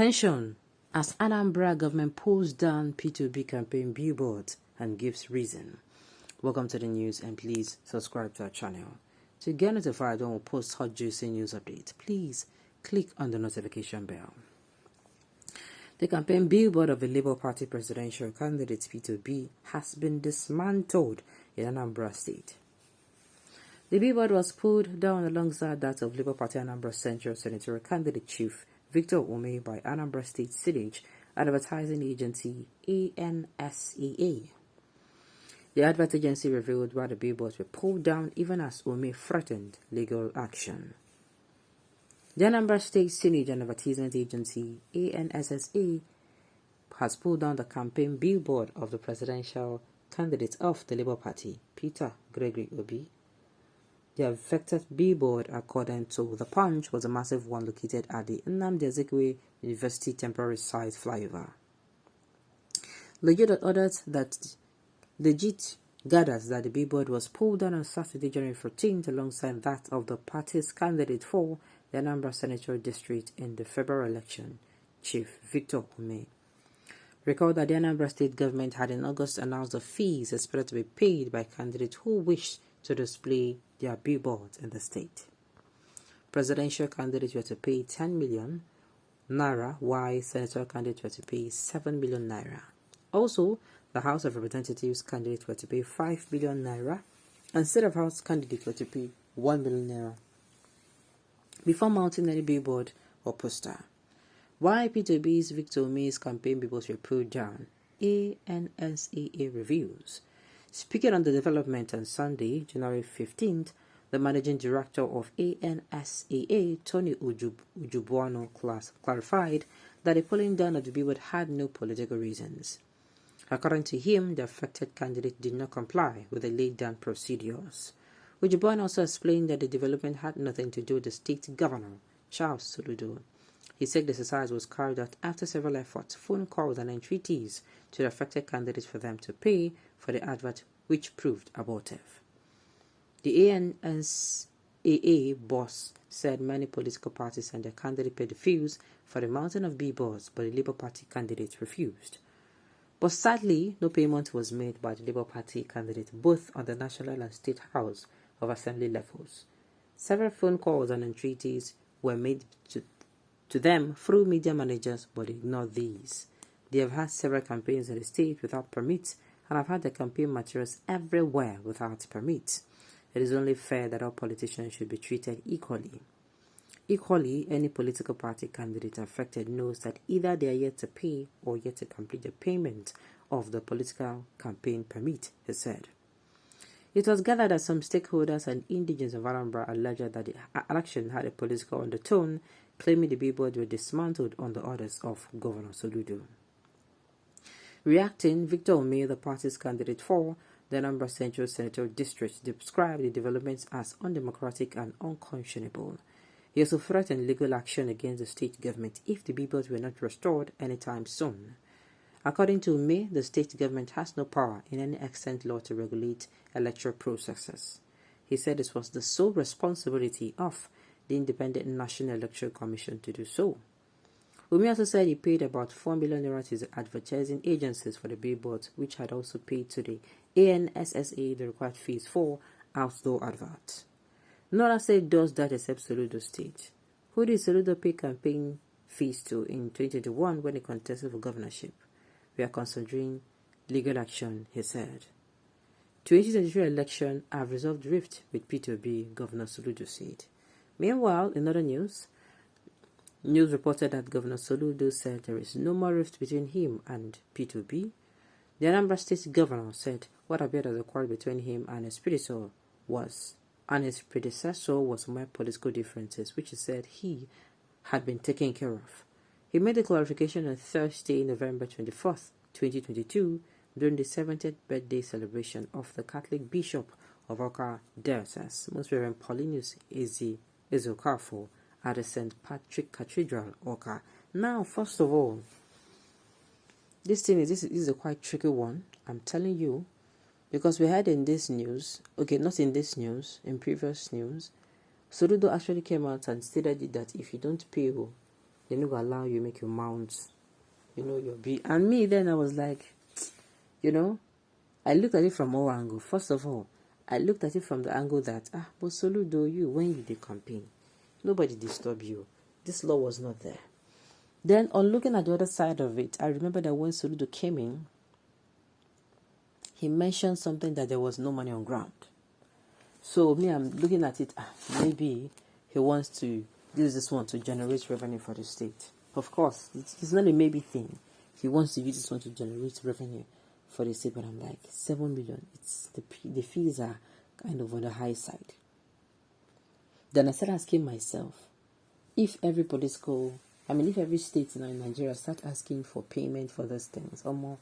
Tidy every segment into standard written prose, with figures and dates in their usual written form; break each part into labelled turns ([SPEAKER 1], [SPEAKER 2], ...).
[SPEAKER 1] Tension as Anambra government pulls down P2B campaign billboards and gives reason. Welcome to the news and please subscribe to our channel. To get notified when we post hot juicy news updates, please click on the notification bell. The campaign billboard of the Labour Party presidential candidate P2B has been dismantled in Anambra State. The billboard was pulled down alongside that of Labour Party Anambra Central Senatorial candidate Chief Victor Ume by Anambra State Siege advertising agency TENS10N. The advert agency revealed why the billboards were pulled down even as Ume threatened legal action. The Anambra State Siege and Advertisement Agency ANSSA has pulled down the campaign billboard of the presidential candidate of the Labour Party, Peter Gregory Obi. The affected billboard, according to The Punch, was a massive one located at the Nnamdi Azikiwe University temporary site flyover. Legit gathers that the billboard was pulled down on Saturday, January 14th, alongside that of the party's candidate for the Anambra Senatorial District in the February election, Chief Victor Ume. Recall that the Anambra State government had in August announced the fees expected to be paid by candidates who wished to display their billboards in the state. Presidential candidates were to pay 10 million naira, while senatorial candidates were to pay 7 million naira. Also, the House of Representatives candidates were to pay 5 million naira, and State of House candidates were to pay 1 million naira before mounting any billboard or poster. Why P2B's Victor Ume's campaign billboards were pulled down, ANSAA reviews. Speaking on the development on Sunday, January 15th, the managing director of ANSAA, Tony Ujubuano, clarified that the pulling down of the billboard had no political reasons. According to him, the affected candidate did not comply with the laid-down procedures. Ujubuano also explained that the development had nothing to do with the state governor, Gov Soludo. He said the exercise was carried out after several efforts, phone calls and entreaties to the affected candidates for them to pay for the advert, which proved abortive. The ANSAA boss said many political parties and their candidate paid the fees for the mounting of billboards, but the Labour Party candidate refused. But sadly, no payment was made by the Labour Party candidate both on the national and state house of assembly levels. Several phone calls and entreaties were made to them through media managers, but they ignored these. They have had several campaigns in the state without permits and have had their campaign materials everywhere without permits. It is only fair that all politicians should be treated equally. Equally, any political party candidate affected knows that either they are yet to pay or yet to complete the payment of the political campaign permit, he said. It was gathered that some stakeholders and indigents of Anambra alleged that the election had a political undertone, claiming the billboards were dismantled on the orders of Governor Soludo. Reacting, Victor Ume, the party's candidate for the Anambra Central Senatorial District, described the developments as undemocratic and unconscionable. He also threatened legal action against the state government if the billboards were not restored anytime soon. According to Ume, the state government has no power in any extant law to regulate electoral processes. He said this was the sole responsibility of the Independent National Electoral Commission to do so. Ume also said he paid about 4 million naira to the advertising agencies for the billboards, which had also paid to the ANSSA the required fees for outdoor adverts. No other state does that except Soludo State. Who did Soludo pay campaign fees to in 2021 when he contested for governorship? We are considering legal action, he said. 2023 election have resolved rift with P2B, Governor Soludo said. Meanwhile, in other news reported that Governor Soludo said there is no more rift between him and P2B. The Anambra State Governor said what appeared as a quarrel between him and his predecessor was more political differences, which he said he had been taken care of. He made the clarification on Thursday, November 24th, 2022, during the 70th birthday celebration of the Catholic Bishop of Oka Diocese, Most Reverend Paulinus Ezokafo, at the St. Patrick Cathedral, Oka. Now, first of all, this is a quite tricky one, I'm telling you, because we had in this news, okay, not in this news, in previous news, Soludo actually came out and stated that if you don't pay They no go allow you make your mount, your be. And me then I was like, I looked at it from all angles. First of all, I looked at it from the angle that but Soludo, you when you did campaign, nobody disturb you. This law was not there. Then on looking at the other side of it, I remember that when Soludo came in, he mentioned something that there was no money on ground. So me, I'm looking at it, maybe he wants to use this one to generate revenue for the state. Of course, it's not a maybe thing. He wants to use this one to generate revenue for the state, but I'm like, 7 million. It's the fees are kind of on the high side. Then I started asking myself, if every state in Nigeria start asking for payment for those things, or more,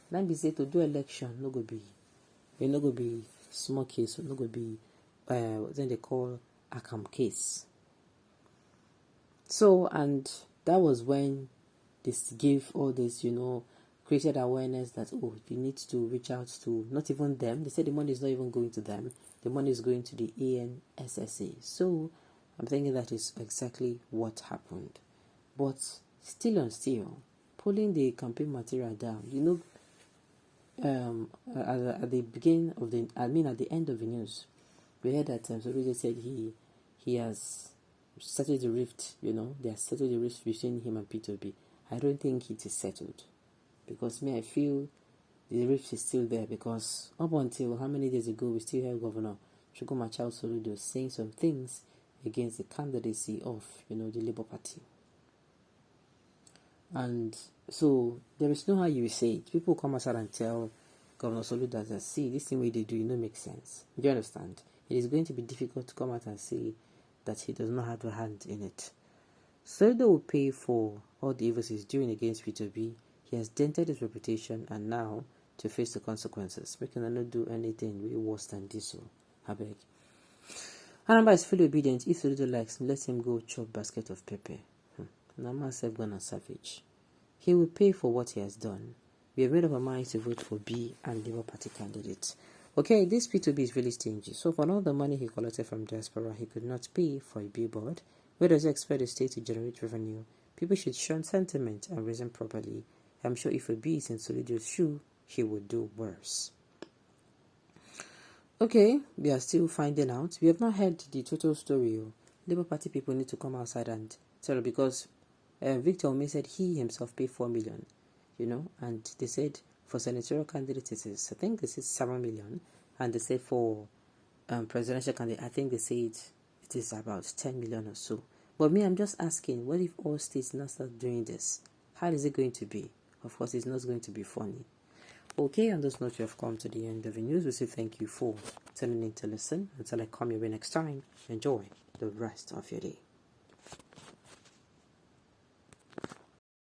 [SPEAKER 1] then be say to do election, no go be small case, no go be what they call Akam case. So, and that was when this gave all this, created awareness that, you need to reach out to, not even them. They said the money is not even going to them. The money is going to the ANSSA. So, I'm thinking that is exactly what happened. But still, pulling the campaign material down, at the beginning of at the end of the news, we heard that Soludo said he has settled the rift, they have settled the rift between him and P2B. I don't think it is settled, because I feel the rift is still there, because up until how many days ago we still have Governor Chukwuma Soludo saying some things against the candidacy of the Labour Party. And so there is no how you say it. People come outside and tell Governor Soludo that, see, this thing way they do, makes sense. Do you understand? It is going to be difficult to come out and say that he does not have a hand in it. Soludo will pay for all the evils he's doing against P2B. He has dented his reputation, and now to face the consequences. We can not do anything way worse than this. I beg. Anamba is fully obedient. If Soludo likes him, let him go chop basket of pepper. Nama self gone and savage. He will pay for what he has done. We have made up our minds to vote for B and Labour Party candidates. Okay, this P2B is really stingy. So for all the money he collected from diaspora, he could not pay for a billboard. Where does he expect the state to generate revenue? People should shun sentiment and reason properly. I'm sure if a B is in Soludo's shoe, he would do worse. Okay, we are still finding out. We have not heard the total story. Labour Party people need to come outside and tell, because Victor Ome said he himself paid 4 million, and they said for senatorial candidates it is, I think this is 7 million, and they said for presidential candidate, I think they said it is about 10 million or so. But me, I'm just asking, what if all states now start doing this? How is it going to be? Of course, it's not going to be funny. Okay, on this note, you have come to the end of the news. We say thank you for tuning in to listen. Until I come your way next time, enjoy the rest of your day.